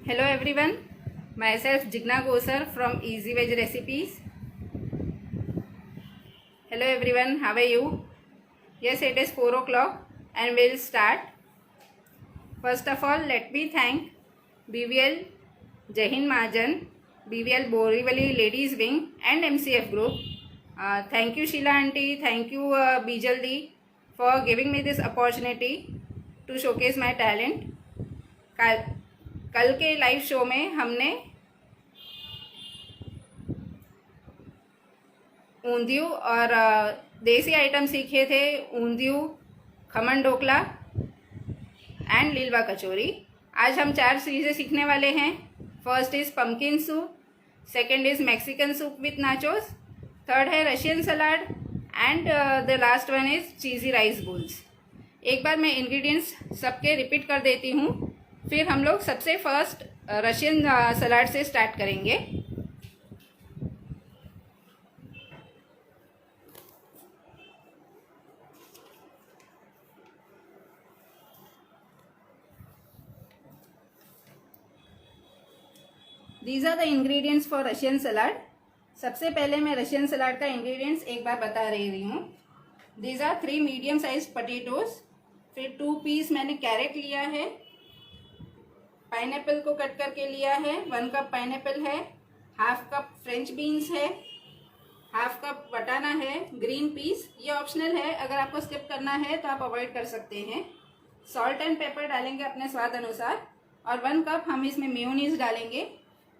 Hello everyone, myself Jigna Gosar from Easy Veg Recipes. Hello everyone, how are you? Yes, it is 4 o'clock and we'll start. First of all, let me thank BVL Jahin Mahajan, BVL Borivali Ladies Wing and MCF Group. Thank you Sheila Aunty, thank you Bijaldi for giving me this opportunity to showcase my talent. कल के live show में हमने ऊंधियू और देसी item सीखे थे। Undhiyu, khaman dhokla and lilva kachori. आज हम 4 चीज़ें सीखने वाले हैं। First is pumpkin soup, second is Mexican soup with nachos, third है Russian salad and the last one is cheesy rice bowls. एक बार मैं इंग्रेडिएंट्स सबके रिपीट कर देती हूँ, फिर हम लोग सबसे फर्स्ट रशियन सलाद से स्टार्ट करेंगे। These are the ingredients for Russian salad. सबसे पहले मैं रशियन सलाद का इंग्रेडिएंट्स एक बार बता रही हूँ। These are 3 medium size potatoes, फिर 2 पीस मैंने कैरेट लिया है, पाइनएप्पल को कट करके लिया है, 1 कप पाइनएप्पल है, हाफ कप फ्रेंच बीन्स है, हाफ कप वटाना है, ग्रीन पीस ये ऑप्शनल है, अगर आपको स्किप करना है तो आप अवॉइड कर सकते हैं। सॉल्ट एंड पेपर डालेंगे अपने स्वाद अनुसार और 1 कप हम इसमें मेयोनीज डालेंगे।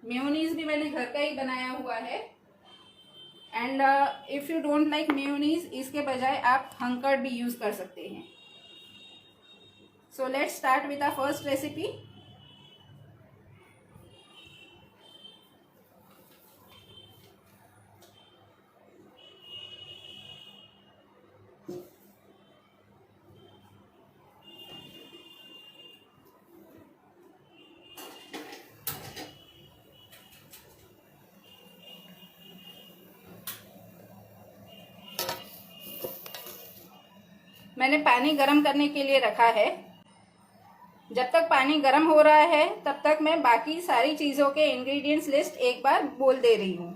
मेयोनीज भी मैंने घर का ही बनाया हुआ है and if you don't like mayonnaise, इसके बजाय आप हंकर्ड भी यूज़ कर सकते हैं। So let's start with our first recipe. मैंने पानी गर्म करने के लिए रखा है। जब तक पानी गर्म हो रहा है तब तक मैं बाकी सारी चीज़ों के इंग्रेडिएंट्स लिस्ट एक बार बोल दे रही हूँ।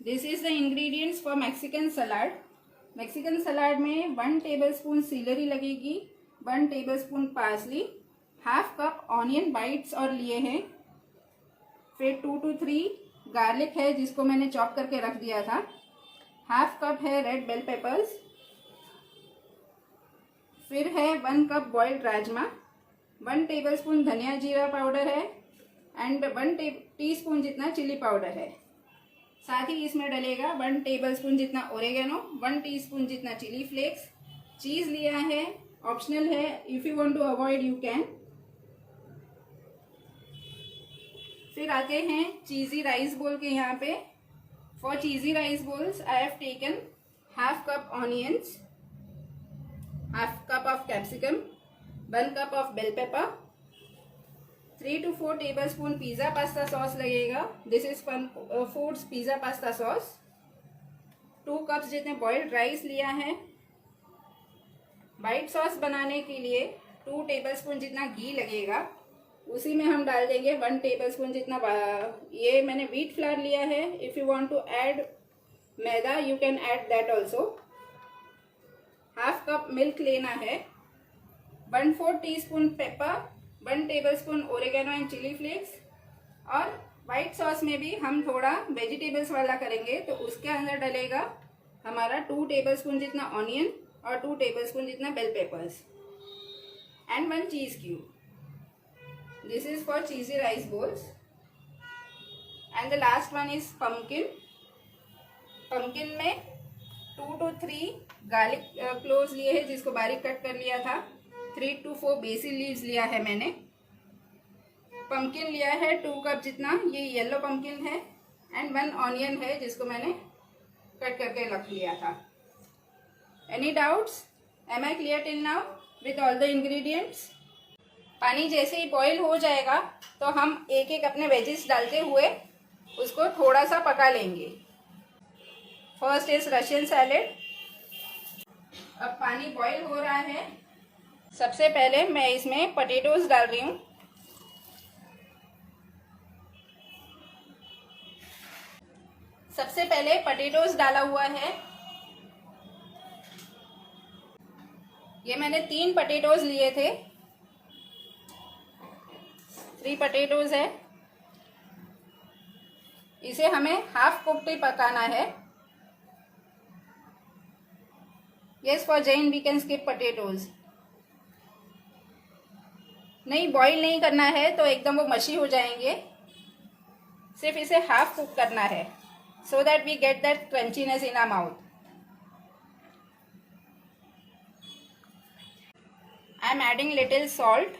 This is the ingredients for Mexican salad. Mexican salad में 1 टेबलस्पून सीलरी लगेगी, 1 tablespoon parsley, half cup onion bites और लिए हैं, फिर 2 to 3 गार्लिक है जिसको मैंने चॉप करके रख दिया था, हाफ कप है रेड बेल पेपर्स, फिर है 1 कप बॉइल्ड राजमा, 1 टेबलस्पून धनिया जीरा पाउडर है एंड 1 टीस्पून जितना चिली पाउडर है। साथ ही इसमें डलेगा 1 टेबलस्पून जितना ओरेगेनो, 1 टीस्पून जितना चिली फ्लेक्स। चीज़ लिया है, ऑप्शनल है, if you want to avoid you can. फिर आते हैं चीज़ी राइस बोल के। यहाँ पे for cheesy rice bowls I have taken half cup onions, half cup of capsicum, 1 cup of bell pepper, 3 to 4 tablespoon pizza pasta sauce लगेगा। This is foods pizza pasta sauce. 2 cups जितने boiled rice लिया है। White sauce बनाने के लिए 2 tablespoon जितना घी लगेगा, उसी में हम डाल देंगे 1 टेबलस्पून जितना ये मैंने व्हीट फ्लावर लिया है। If you want to add मैदा you can add that also. Half cup milk लेना है, 1/4 teaspoon pepper, 1 tablespoon oregano and chilli flakes. और वाइट सॉस में भी हम थोड़ा वेजिटेबल्स वाला करेंगे तो उसके अंदर डलेगा हमारा 2 टेबलस्पून जितना ऑनियन और 2 टेबलस्पून जितना bell peppers and 1 cheese cube. This is for cheesy rice bowls. And the last one is pumpkin. Pumpkin में 2 to 3 garlic cloves लिए है जिसको बारीक कट कर लिया था, 3 to 4 basil leaves लिया है मैंने। pumpkin लिया है 2 कप जितना, ये येलो pumpkin है एंड 1 ऑनियन है जिसको मैंने कट करके रख लिया था। Any doubts? Am I clear till now with all the ingredients? पानी जैसे ही बॉईल हो जाएगा तो हम एक एक अपने वेजेस डालते हुए उसको थोड़ा सा पका लेंगे। First is Russian salad. अब पानी बॉईल हो रहा है। सबसे पहले मैं इसमें पोटैटोज डाल रही हूँ। सबसे पहले पोटैटोज डाला हुआ है। ये मैंने 3 पोटैटोज लिए थे। 3 पोटैटोज है। इसे हमें हाफ कुक्ड ही पकाना है। Yes, for Jain we can skip potatoes. नहीं, बॉईल नहीं करना है तो एकदम वो मशी हो जाएंगे। सिर्फ इसे हाफ कुक करना है, so that we get that crunchiness in our mouth. I am adding little salt.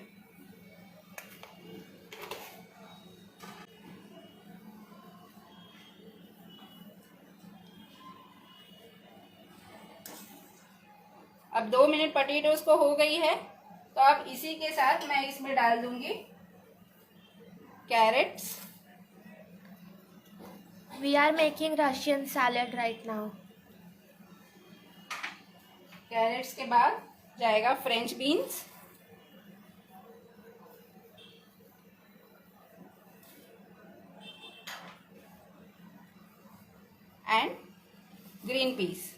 अब 2 मिनट पोटैटोज को हो गई है, तो अब इसी के साथ मैं इसमें डाल दूंगी carrots. We are making Russian salad right now. Carrots के बाद जाएगा French beans and green peas.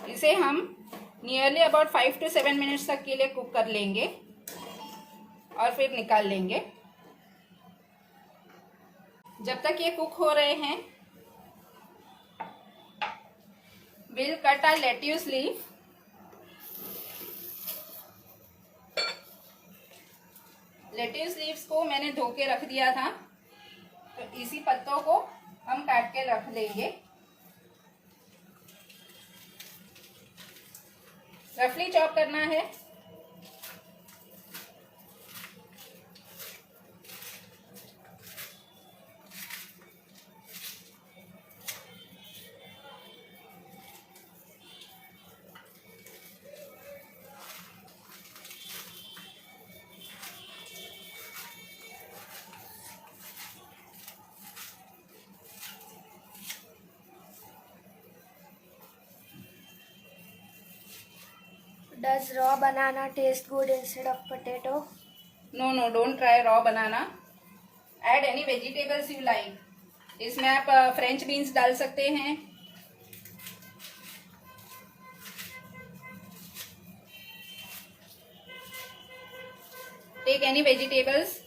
इसे हम नियरली अबाउट 5 to 7 मिनट्स तक के लिए कुक कर लेंगे और फिर निकाल लेंगे। जब तक ये कुक हो रहे हैं, we'll cut our lettuce leaf। Lettuce leaves को मैंने धो के रख दिया था, तो इसी पत्तों को हम काट के रख देंगे। रफली चॉप करना है। Does raw banana taste good instead of potato? No, don't try raw banana. Add any vegetables you like. इसमें आप फ्रेंच बीन्स डाल सकते हैं। टेक एनी वेजिटेबल्स,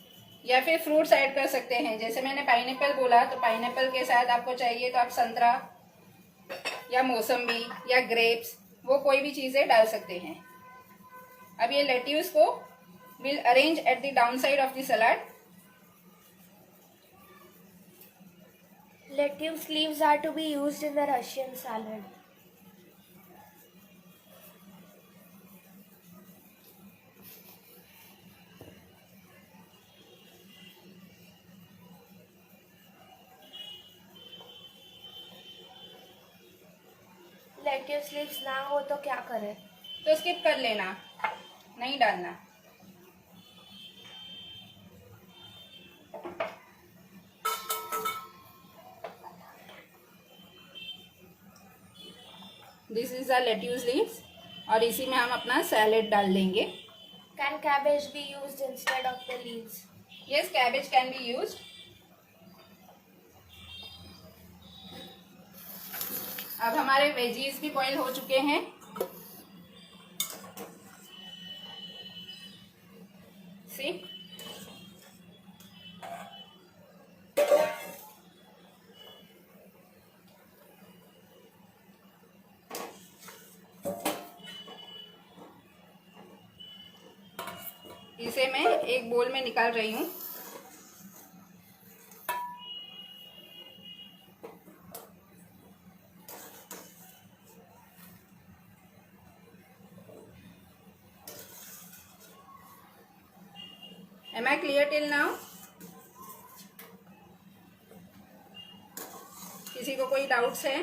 या फिर फ्रूट्स ऐड कर सकते हैं। जैसे मैंने पाइनएप्पल बोला, तो पाइनएप्पल के साथ आपको चाहिए तो आप संतरा या मौसम्बी या ग्रेप्स, वो कोई भी चीजें डाल सकते हैं। अब ये लेट्यूस को will arrange at the down side of the salad. Lettuce leaves are to be used in the Russian salad. Lettuce leaves ना हो तो क्या करें? तो स्किप कर लेना, नहीं डालना। This is the lettuce leaves, और इसी में हम अपना सैलेड डाल देंगे। Can cabbage be used instead of the leaves? Yes, cabbage can be used. अब हमारे वेजीज भी बॉईल हो चुके हैं। सी, इसे मैं एक बोल में निकाल रही हूँ। Am I clear till now? किसी को कोई डाउट्स है?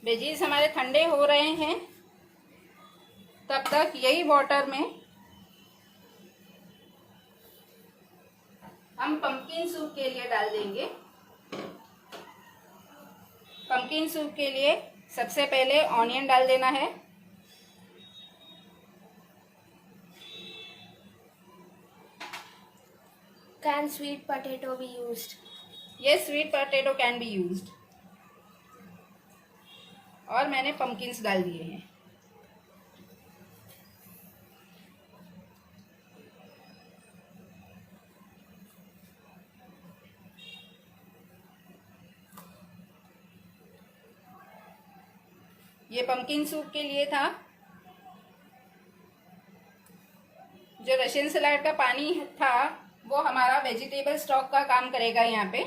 वेजीज हमारे ठंडे हो रहे हैं, तब तक यही वाटर में हम पंपकिन सूप के लिए डाल देंगे। पंपकिन सूप के लिए सबसे पहले ऑनियन डाल देना है। Can sweet potato be used? ये sweet potato can be used. और मैंने पंपकिन्स डाल दिए हैं। ये पंपकिन सूप के लिए था। जो रशियन सलाद का पानी था वो हमारा वेजिटेबल स्टॉक का काम करेगा यहाँ पे।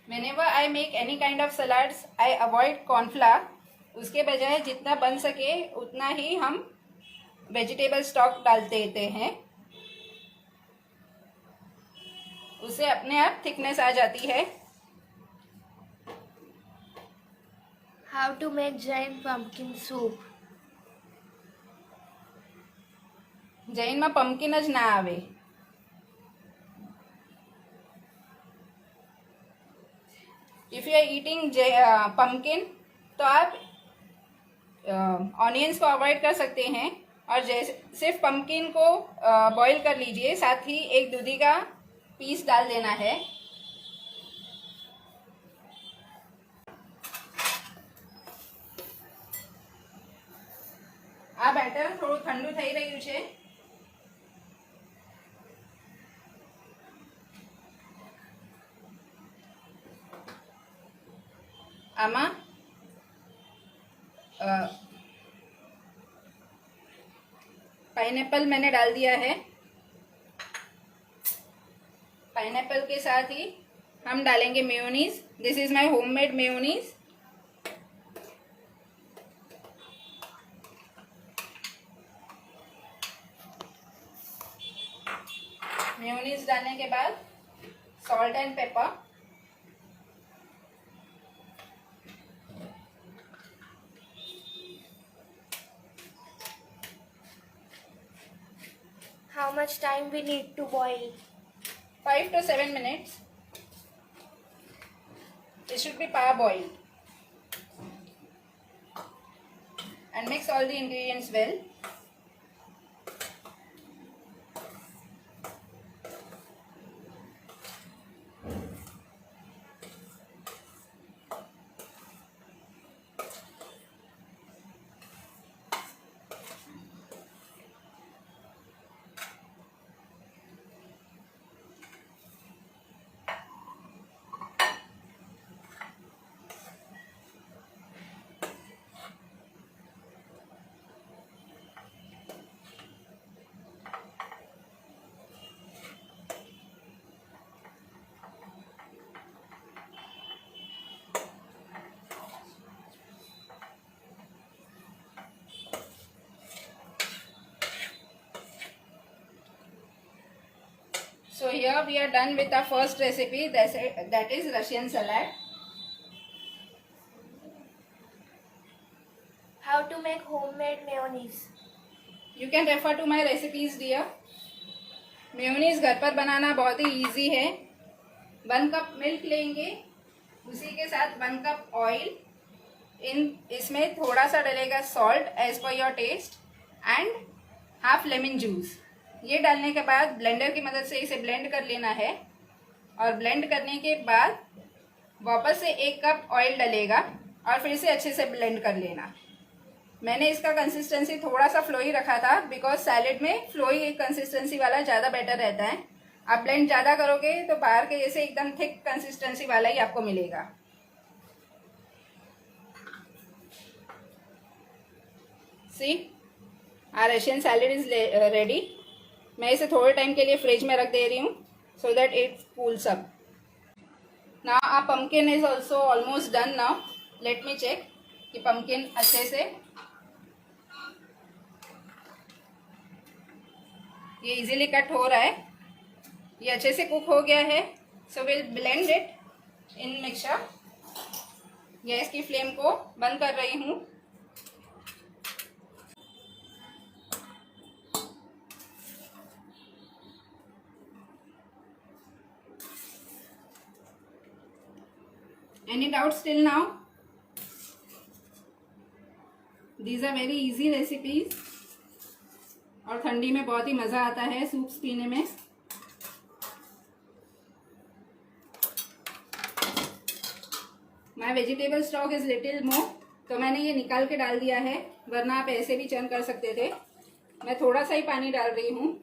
Whenever I make any kind of salads, I avoid cornflour. उसके बजाय जितना बन सके उतना ही हम वेजिटेबल स्टॉक डाल देते हैं, उससे अपने आप थिकनेस आ जाती है। How to make Jain pumpkin soup? જૈનમાં પમ્પકિન જ ના આવે। If you are eating pumpkin तो आप ऑनियंस को अवॉइड कर सकते हैं और जैसे सिर्फ पम्पकिन को बॉईल कर लीजिए, साथ ही एक दूधी का पीस डाल देना है। આ બેટર થોડું ઠંડુ થઈ રહ્યું છે। આમાં पाइनएप्पल मैंने डाल दिया है। पाइनएप्पल के साथ ही हम डालेंगे mayonnaise. This is my homemade mayonnaise. Mayonnaise डालने के बाद salt and paper. How much time we need to boil? 5 to 7 minutes. It should be parboiled. And mix all the ingredients well. So here we are done with our first recipe, that is Russian salad. How to make homemade mayonnaise? You can refer to my recipes dear. Mayonnaise घर पर बनाना बहुत ही easy है। 1 cup milk लेंगे, उसी के साथ 1 cup oil. इसमें थोड़ा सा डलेगा salt as per your taste and half lemon juice. ये डालने के बाद ब्लेंडर की मदद से इसे ब्लेंड कर लेना है और ब्लेंड करने के बाद वापस से 1 कप ऑयल डलेगा और फिर से अच्छे से ब्लेंड कर लेना। मैंने इसका कंसिस्टेंसी थोड़ा सा फ्लोई रखा था बिकॉज सैलेड में फ्लोई कंसिस्टेंसी वाला ज़्यादा बेटर रहता है। आप ब्लेंड ज़्यादा करोगे तो बाहर के जैसे एकदम थिक कंसिस्टेंसी वाला ही आपको मिलेगा। See our Russian salad is ready. मैं इसे थोड़े टाइम के लिए फ्रिज में रख दे रही हूँ so that it cools up. Now our pumpkin is also almost done. Now let me check कि पम्पकिन अच्छे से ये इजीली कट हो रहा है। ये अच्छे से कुक हो गया है। So will blend it in mixture. Gas की फ्लेम को बंद कर रही हूँ। Any doubts till now? These are very easy recipes और ठंडी में बहुत ही मज़ा आता है सूप्स पीने में। My vegetable stock is little more, तो मैंने ये निकाल के डाल दिया है, वरना आप ऐसे भी चर्न कर सकते थे। मैं थोड़ा सा ही पानी डाल रही हूँ।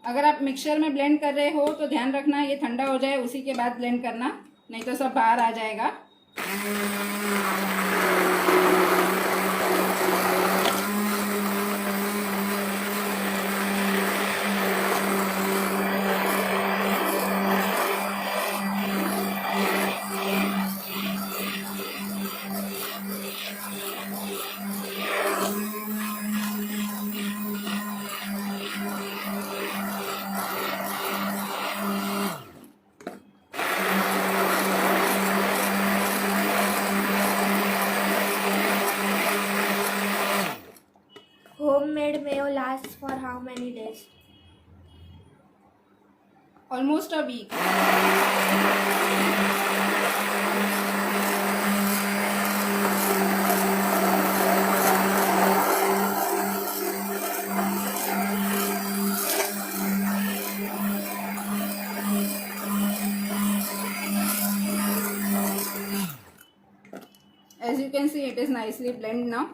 अगर आप मिक्सचर में ब्लेंड कर रहे हो तो ध्यान रखना ये ठंडा हो जाए, उसी के बाद ब्लेंड करना, नहीं तो सब बाहर आ जाएगा। Homemade mayo lasts for how many days? Almost a week. As you can see, it is nicely blended now.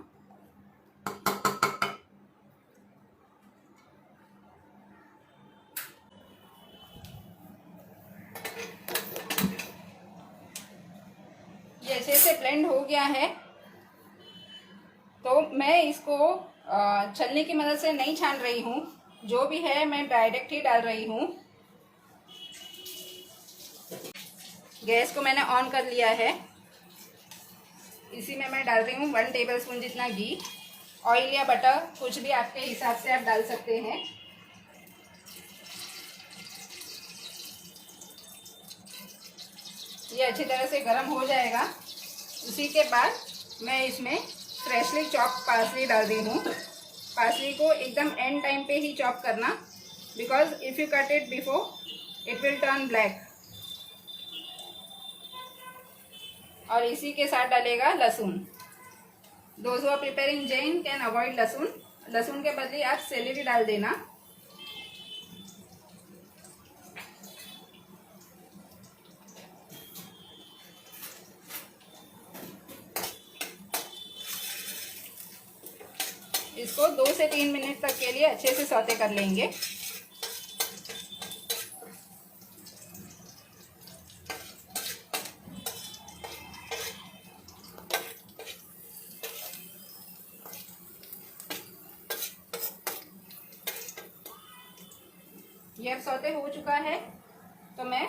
ये अच्छे से ब्लेंड हो गया है, तो मैं इसको छलनी की मदद से नहीं छान रही हूँ, जो भी है मैं डायरेक्ट ही डाल रही हूँ। गैस को मैंने ऑन कर लिया है। इसी में मैं डाल रही हूँ 1 टेबलस्पून जितना घी। ऑयल या बटर कुछ भी आपके हिसाब से आप डाल सकते हैं। ये अच्छी तरह से गर्म हो जाएगा। उसी के बाद मैं इसमें फ्रेशली चॉप पार्सली डाल रही हूँ। पार्सली को एकदम एंड टाइम पे ही चॉप करना, because if you cut it before it will turn black. और इसी के साथ डालेगा लहसुन। Those who are preparing Jain can avoid लहसुन। लहसुन के बदले आप सेलेरी डाल देना। इसको 2 से 3 मिनट तक के लिए अच्छे से सौते कर लेंगे। ये अब सौते हो चुका है, तो मैं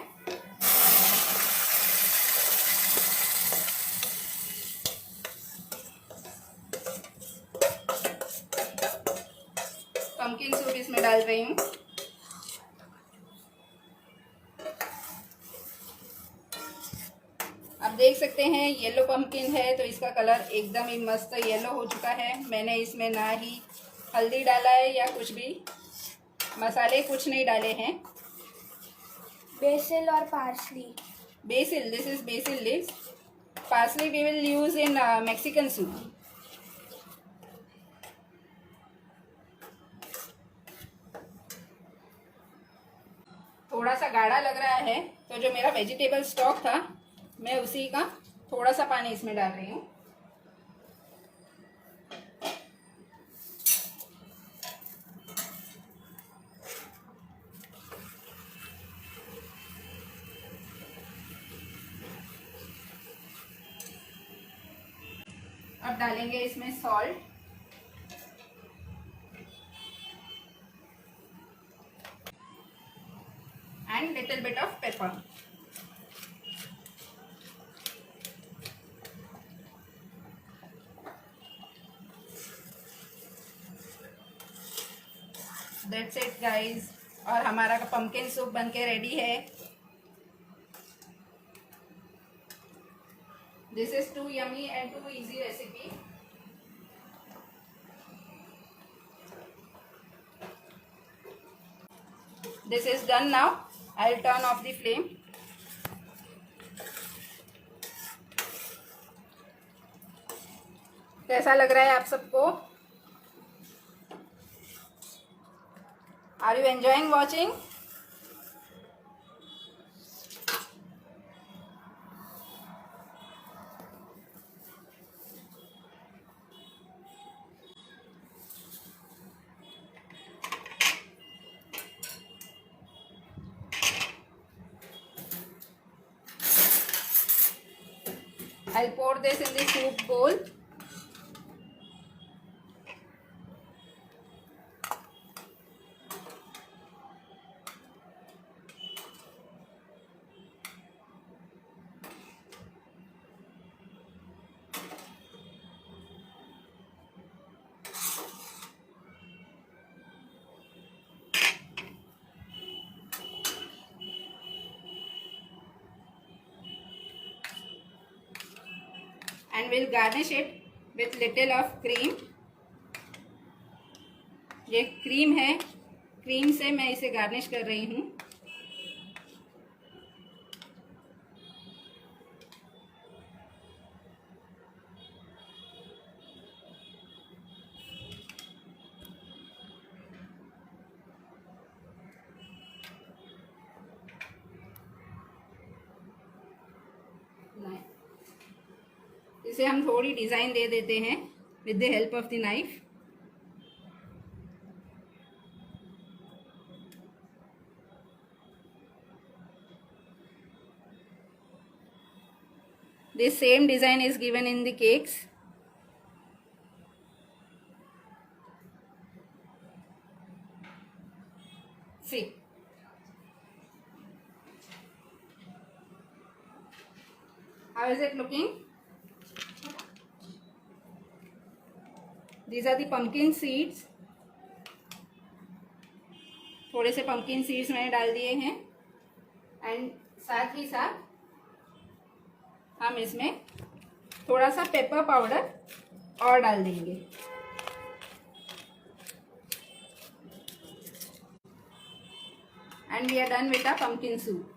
पम्पकिन सूप इसमें डाल रही हूँ। आप देख सकते हैं येलो पम्पकिन है, तो इसका कलर एकदम ही मस्त येलो हो चुका है। मैंने इसमें ना ही हल्दी डाला है या कुछ भी मसाले कुछ नहीं डाले हैं। Basil or parsley? Basil, this is basil leaves. Parsley we will use in Mexican soup. थोड़ा सा गाढ़ा लग रहा है, तो जो मेरा वेजिटेबल स्टॉक था मैं उसी का थोड़ा सा पानी इसमें डाल रही हूँ। अब डालेंगे इसमें salt, and little bit of pepper. That's it guys. और हमारा पम्पकिन सूप बनके रेडी है. This is too yummy and too easy recipe. This is done now. I will turn off the flame. कैसा लग रहा है आप सबको? Are you enjoying watching? I'll pour this in the soup bowl. And we'll garnish it with little of cream. ये cream है, cream से मैं इसे गार्निश कर रही हूँ. इसे हम थोड़ी डिज़ाइन दे देते हैं with the help of the knife. This same design is given in the cakes. See. How is it looking? These are the pumpkin seeds. थोड़े से pumpkin seeds मैंने डाल दिए हैं. एंड साथ ही साथ हम इसमें थोड़ा सा पेपर पाउडर और डाल देंगे. And we are done with a pumpkin soup.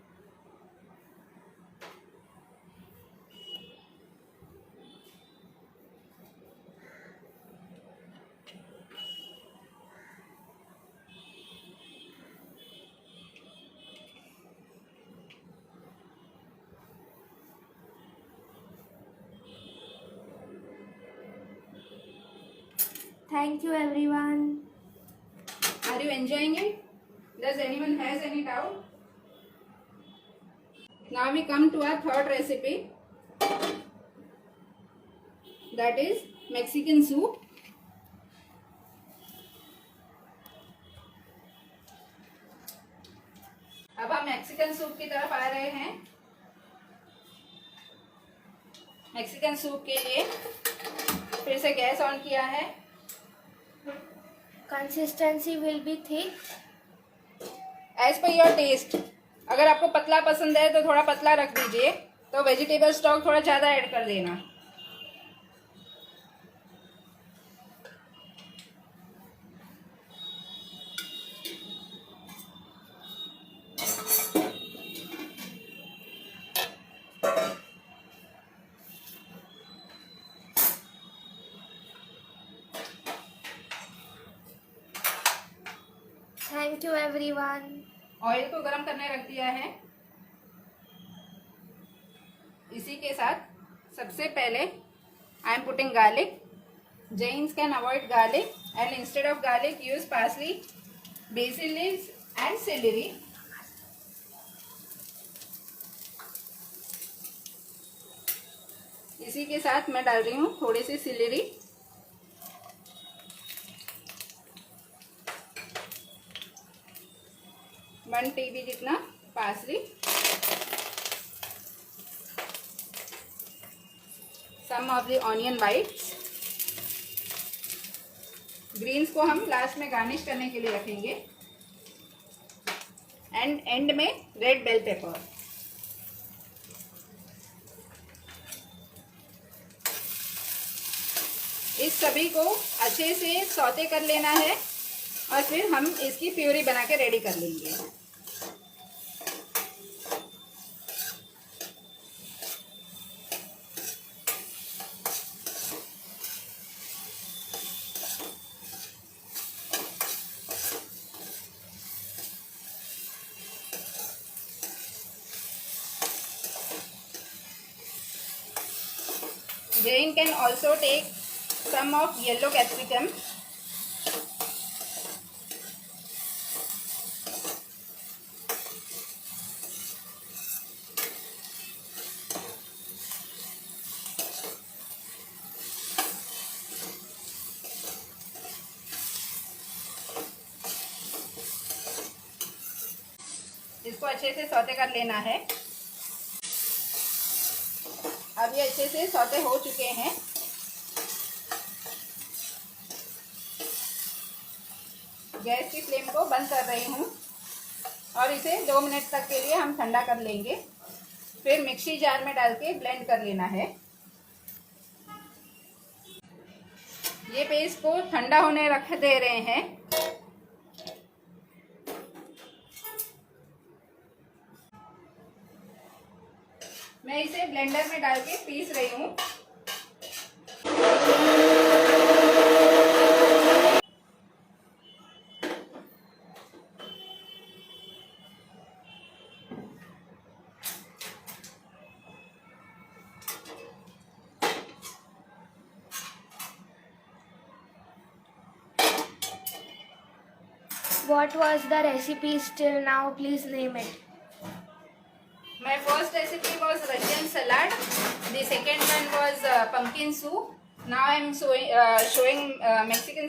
Thank you everyone. Are you enjoying it? Does anyone has any doubt? Now we come to our third recipe. That is Mexican soup. अब हम Mexican soup की तरफ आ रहे हैं. Mexican soup के लिए फिर से गैस ऑन किया है. Consistency will be thick. As per your taste. अगर आपको पतला पसंद है तो थोड़ा पतला रख दीजिए. तो वेजिटेबल स्टॉक थोड़ा ज़्यादा ऐड कर देना. Thank you everyone. ऑयल को गरम करने रख दिया है. इसी के साथ सबसे पहले I am putting garlic. Jains can avoid garlic and instead of garlic use parsley, basil leaves and celery. इसी के साथ मैं डाल रही हूँ थोड़ी सी सिलेरी, वन टीबी जितना parsley, some of the onion whites. Greens को हम लास्ट में गार्निश करने के लिए रखेंगे। एंड एंड में रेड बेल पेपर। इस सभी को अच्छे से सौते कर लेना है और फिर हम इसकी प्यूरी बना के रेडी कर लेंगे। Jane can also take some of yellow capsicum. इसको अच्छे से सौते कर लेना है। अब ये अच्छे से सौते हो चुके हैं। गैस की फ्लेम को बंद कर रही हूँ और इसे 2 मिनट तक के लिए हम ठंडा कर लेंगे। फिर मिक्सी जार में डाल के ब्लेंड कर लेना है। ये पेस्ट को ठंडा होने रख दे रहे हैं। मैं इसे ब्लेंडर में डाल के पीस रही हूँ। What was the recipe till now? Please name it. My first recipe was Russian salad. The second one was pumpkin soup. Now I am showing Mexican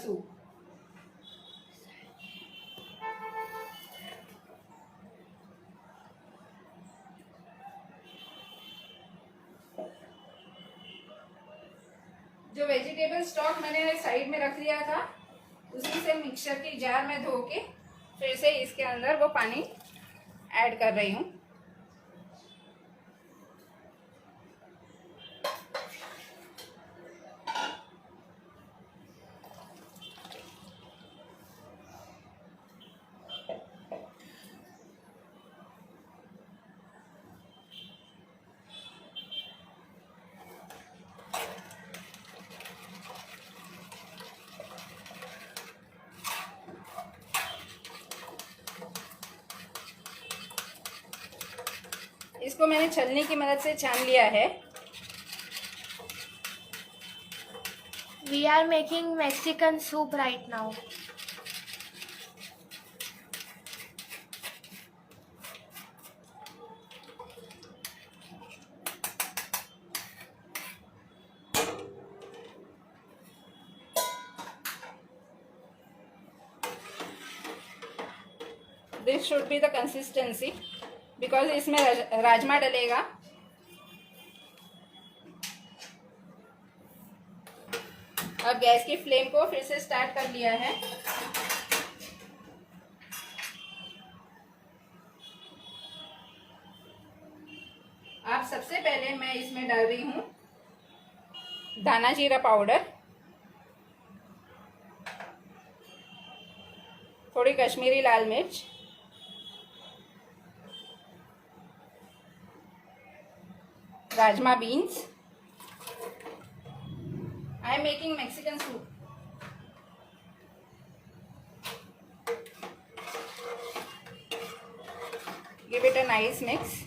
soup. जो वेजिटेबल स्टॉक मैंने side में रख लिया था उसी से मिक्सचर की jar में धो के फिर से इसके अंदर वो पानी ऐड कर रही हूँ। इसको मैंने छलनी की मदद से छान लिया है। We are making Mexican soup right now. This should be the consistency because इसमें राजमा डलेगा। अब गैस की फ्लेम को फिर से स्टार्ट कर लिया है। अब सबसे पहले मैं इसमें डाल रही हूँ दाना जीरा पाउडर, थोड़ी कश्मीरी लाल मिर्च, rajma beans. I am making Mexican soup. Give it a nice mix.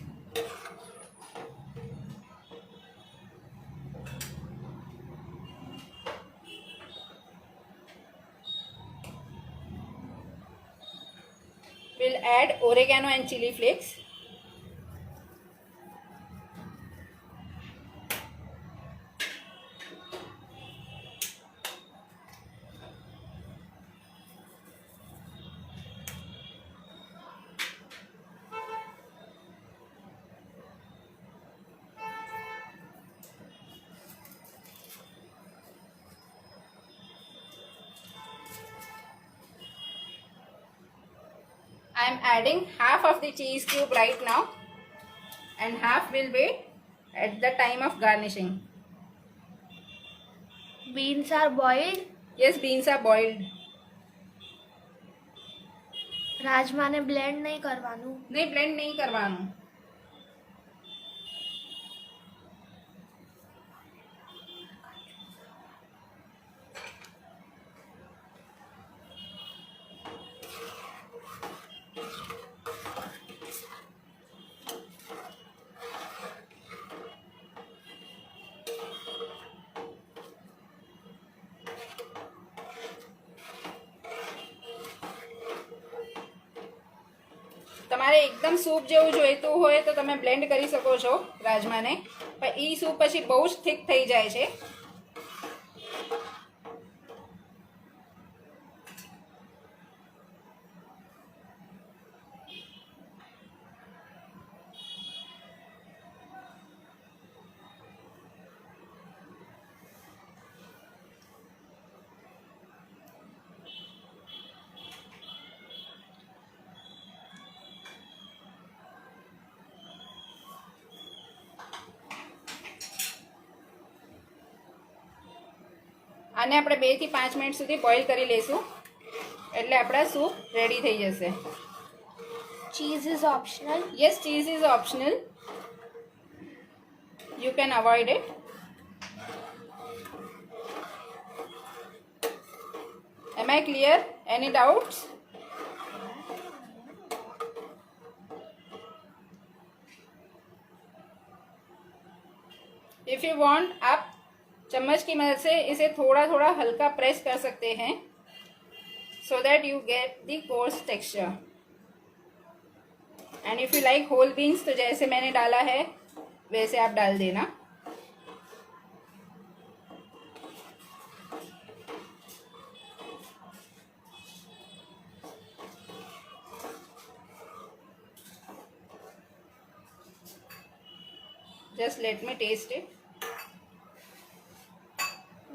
We'll add oregano and chili flakes. am adding half of the cheese cube right now and half will wait at the time of garnishing. Beans are boiled. Yes, beans are boiled. રાજમાને blend નહીં કરવાનું. नहीं, blend नहीं करवाना. તમારે એકદમ soup જેવું જોઈતું હોય તો તમે બ્લેન્ડ કરી શકો છો રાજમાને, પણ એ સૂપ પછી બહુ જ થીક થઈ જાય છે. આને આપણે 2 થી 5 મિનિટ સુધી બોઇલ કરી લઈશું એટલે આપણા સૂપ રેડી થઈ જશે. Cheese is optional. Yes, cheese is optional. You can avoid it. Am I clear? Any doubts? If you want, आप चम्मच की मदद से इसे थोड़ा थोड़ा हल्का प्रेस कर सकते हैं so that you get the coarse texture. And if you like whole beans तो जैसे मैंने डाला है वैसे आप डाल देना. Just let me taste it.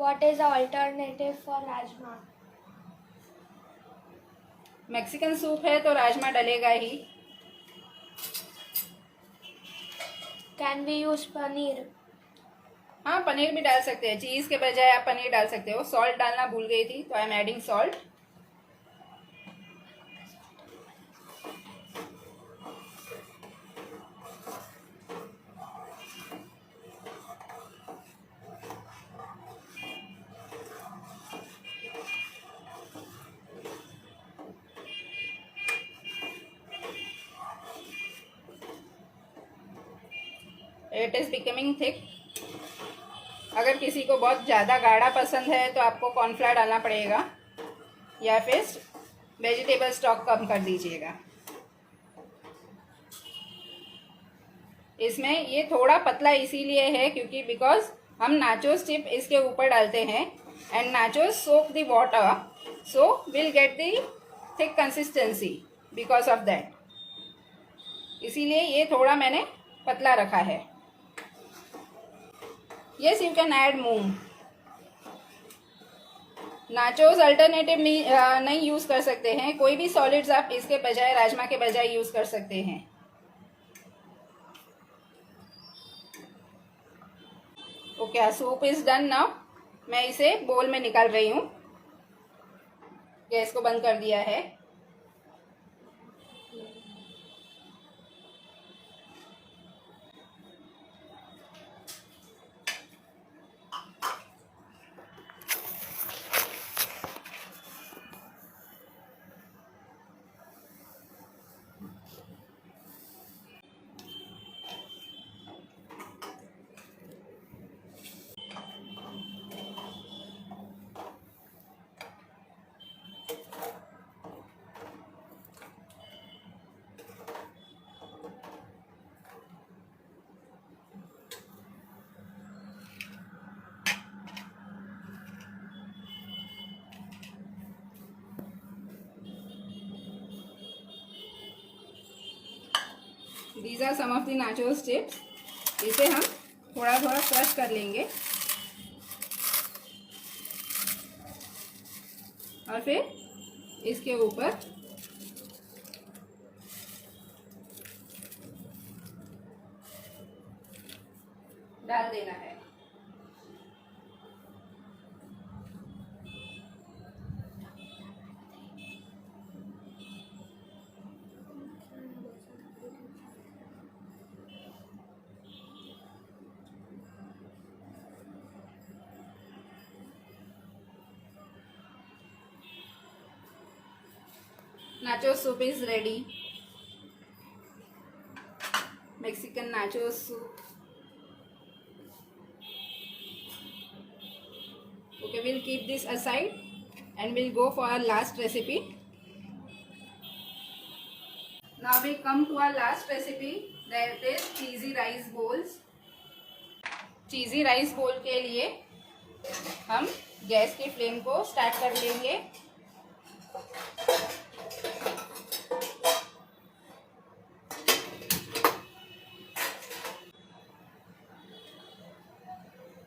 What is the alternative for rajma? Mexican soup है तो राजमा डलेगा ही. Can we use paneer? हाँ, पनीर भी डाल सकते हैं. चीज़ के बजाय आप पनीर डाल सकते हो. सॉल्ट डालना भूल गई थी तो आई am adding salt. It is becoming thick. अगर किसी को बहुत ज़्यादा गाढ़ा पसंद है तो आपको कॉर्नफ्लावर डालना पड़ेगा या फिर वेजिटेबल स्टॉक कम कर दीजिएगा. इसमें ये थोड़ा पतला इसीलिए है क्योंकि बिकॉज हम नाचोस चिप इसके ऊपर डालते हैं and nachos soak the water, so will get the thick consistency because of that. इसीलिए ये थोड़ा मैंने पतला रखा है. Yes, you can add moong. Nachos alternative नहीं यूज़ कर सकते हैं. कोई भी सॉलिड्स आप इसके बजाय राजमा के बजाय यूज़ कर सकते हैं. Okay, soup is done now. मैं इसे बोल में निकाल रही हूँ. गैस को बंद कर दिया है. These are some of the nachos chips. इसे हम थोड़ा थोड़ा क्रश कर लेंगे और फिर इसके ऊपर नाचो soup is ready. Mexican nacho soup. Okay, we'll keep this aside and we'll go for our last recipe. Now we come to our last recipe, that is cheesy rice bowls. Cheesy rice bowl के लिए हम gas की flame को start कर लेंगे.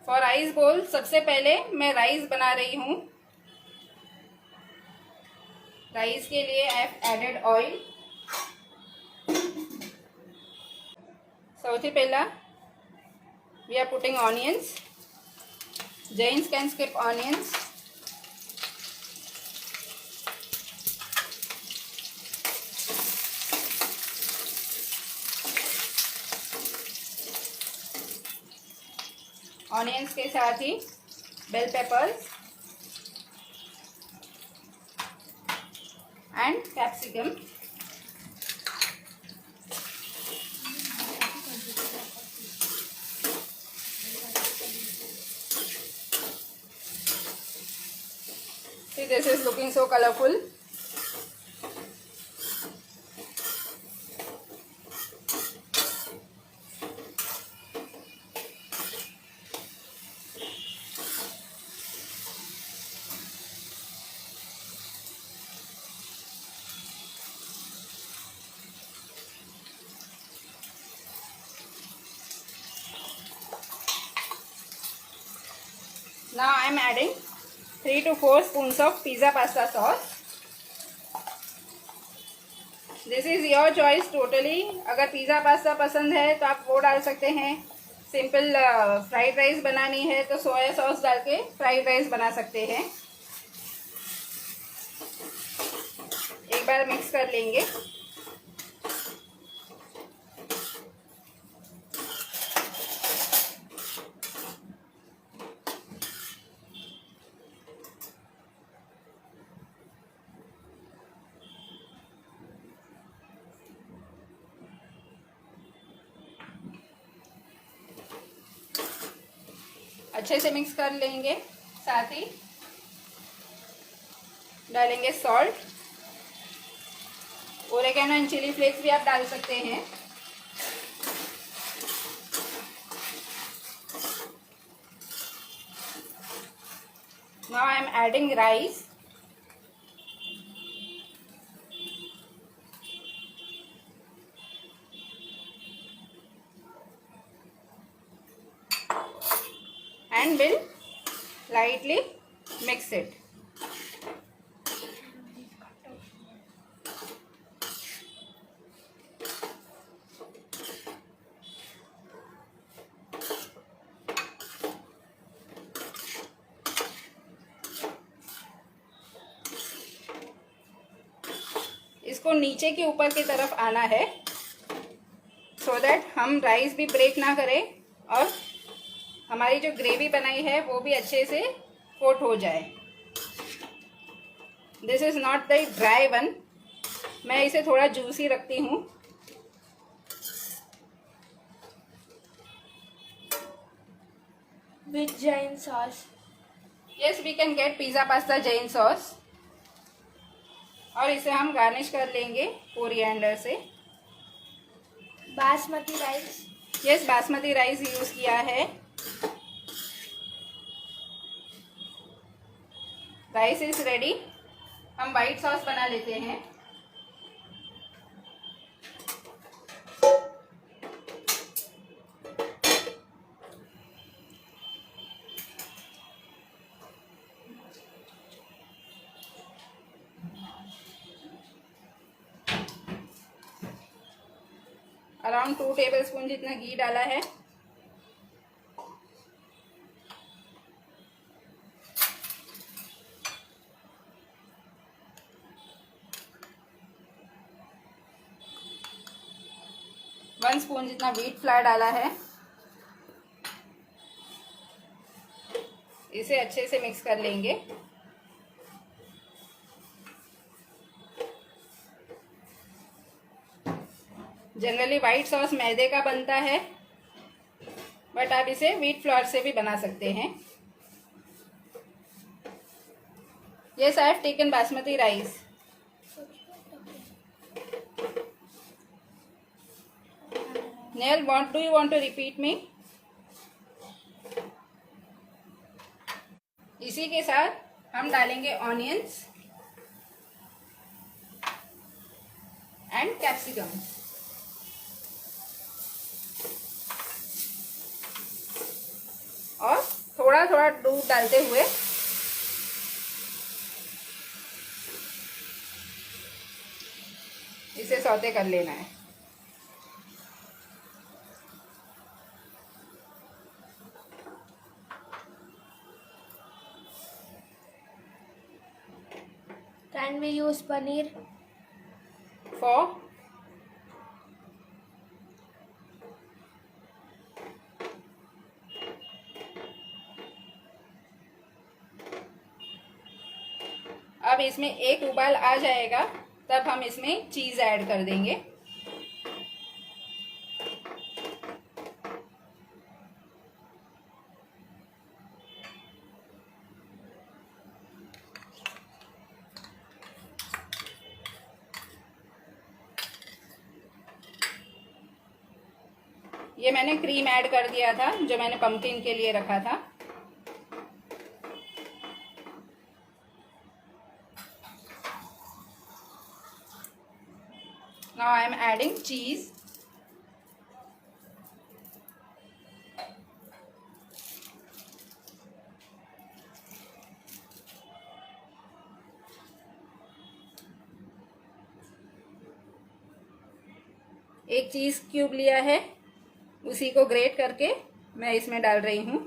For rice बोल सबसे पहले मैं राइस बना रही हूँ. राइस के लिए आई हैव एडेड ऑयल. સૌથી પહેલા we are putting onions. Jains can skip onions. Onions के साथ ही bell peppers and capsicum. See, this is looking so colorful. Now I am adding 3 to 4 spoons of pizza pasta sauce. This is your choice totally. अगर pizza pasta पसंद है तो आप वो डाल सकते हैं. सिंपल फ्राइड राइस बनानी है तो सोया सॉस डाल के फ्राइड राइस बना सकते हैं. एक बार मिक्स कर लेंगे. अच्छे से मिक्स कर लेंगे. साथ ही डालेंगे salt. Oregano and chilli flakes भी आप डाल सकते हैं. Now I am adding rice. And will lightly mix it. इसको नीचे के ऊपर की तरफ आना है so that हम राइस भी ब्रेक ना करें और हमारी जो ग्रेवी बनाई है वो भी अच्छे से कोट हो जाए. This is not the dry one. मैं इसे थोड़ा जूसी रखती हूँ. With Jain sauce. Yes, we can get pizza pasta Jain sauce. और इसे हम गार्निश कर लेंगे कोरिएंडर से. Basmati rice. Yes, basmati rice use किया है. Rice is ready. हम वाइट सॉस बना लेते हैं. अराउंड 2 टेबलस्पून जितना घी डाला है. वन स्पून जितना व्हीट फ्लावर डाला है. इसे अच्छे से मिक्स कर लेंगे. जनरली वाइट सॉस मैदे का बनता है, बट आप इसे व्हीट फ्लोर से भी बना सकते हैं। Yes, I have taken basmati rice. Neil, what do you want to repeat me? इसी के साथ हम डालेंगे ऑनियंस एंड कैप्सिकम। और थोड़ा थोड़ा दूध डालते हुए इसे सौते कर लेना है। Can we use paneer? For अब इसमें एक उबाल आ जाएगा, तब हम इसमें चीज ऐड कर देंगे। ये मैंने क्रीम ऐड कर दिया था जो मैंने पंपकिन के लिए रखा था। Now I am adding cheese. एक चीज क्यूब लिया है, उसी को ग्रेट करके मैं इसमें डाल रही हूँ।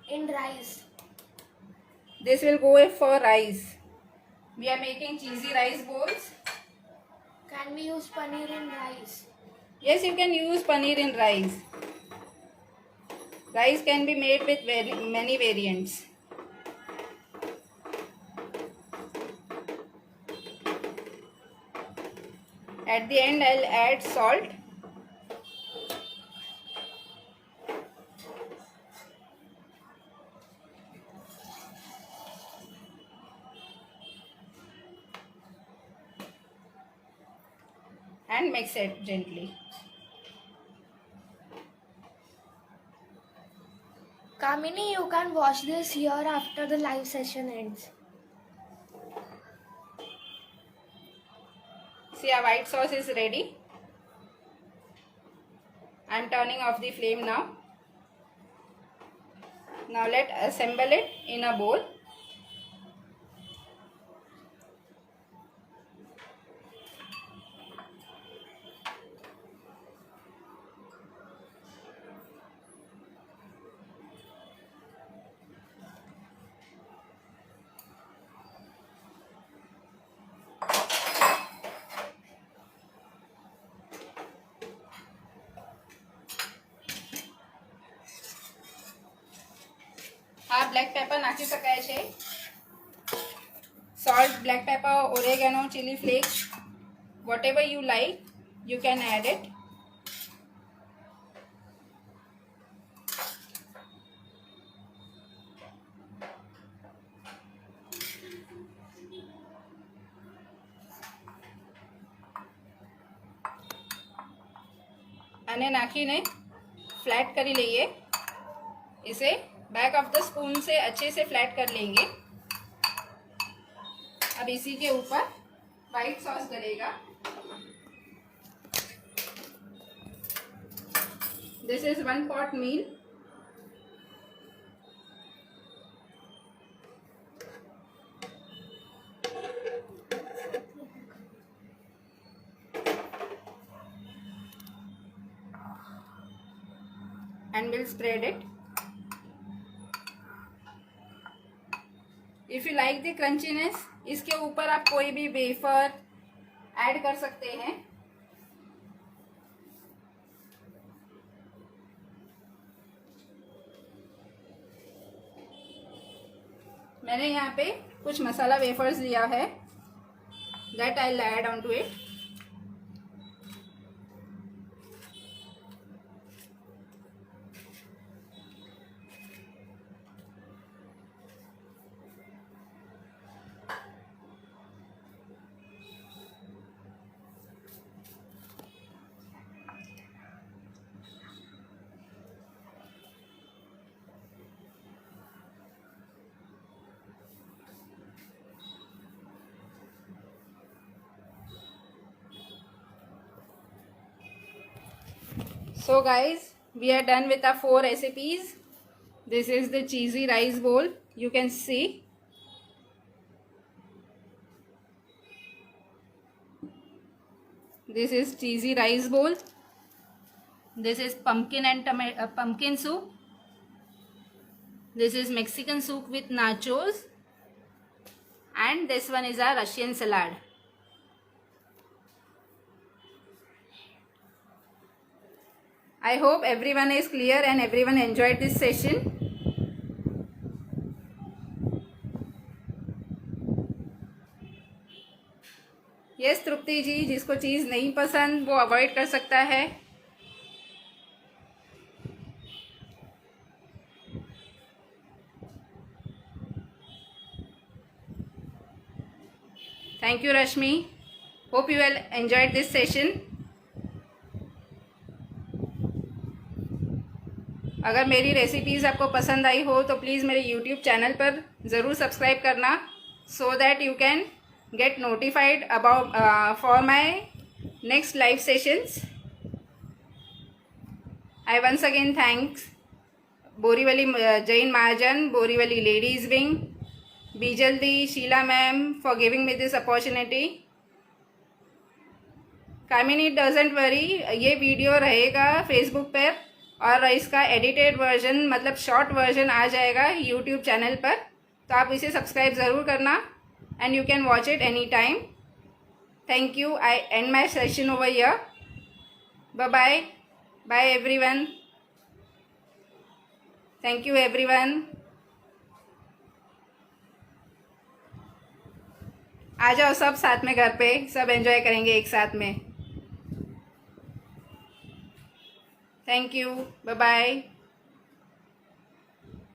In rice. This will go for rice. We are making cheesy rice balls. Can we use paneer in rice? Yes, you can use paneer in rice. Rice can be made with many variants. At the end, I'll add salt. And mix it gently. Kamini, you can watch this here after the live session ends. See, our white sauce is ready. I am turning off the flame now. Now let's assemble it in a bowl. આ black paper નાખી શકાય છે, salt, black pepper, oregano, chili flakes, whatever you like, you can add it. આને નાખીને flat કરી લઈએ। इसे back of the spoon से अच्छे से फ्लैट कर लेंगे। अब इसी के ऊपर वाइट सॉस डलेगा। This is 1 pot meal. and we'll spread it. If you like the crunchiness, इसके ऊपर आप कोई भी वेफर ऐड कर सकते हैं। मैंने यहाँ पे कुछ मसाला वेफर्स लिया है, that I'll add on to it. So guys, we are done with our 4 recipes. This is the cheesy rice bowl. You can see. This is cheesy rice bowl. This is pumpkin and pumpkin soup. This is Mexican soup with nachos. And this one is our Russian salad. I hope everyone is clear and everyone enjoyed this session. Yes, तृप्ति जी, जिसको चीज़ नहीं पसंद वो avoid कर सकता है. Thank you, Rashmi. Hope you all enjoyed this session. अगर मेरी recipes आपको पसंद आई हो तो प्लीज़ मेरे YouTube चैनल पर ज़रूर सब्सक्राइब करना, so that you can get notified about for my next live sessions. I once again thanks Borivali Jain Mahajan, Borivali Ladies Wing, Bijaldi, Sheila ma'am for giving me this opportunity. Kamini, doesn't worry, ये video रहेगा Facebook पर और इसका edited version मतलब short version आ जाएगा YouTube channel पर, तो आप इसे सब्सक्राइब ज़रूर करना and you can watch it anytime. Thank you. I end my session over here. Bye-bye. Bye everyone. Thank you everyone. आ जाओ सब साथ में घर पे, सब एंजॉय करेंगे एक साथ में. Thank you. Bye-bye.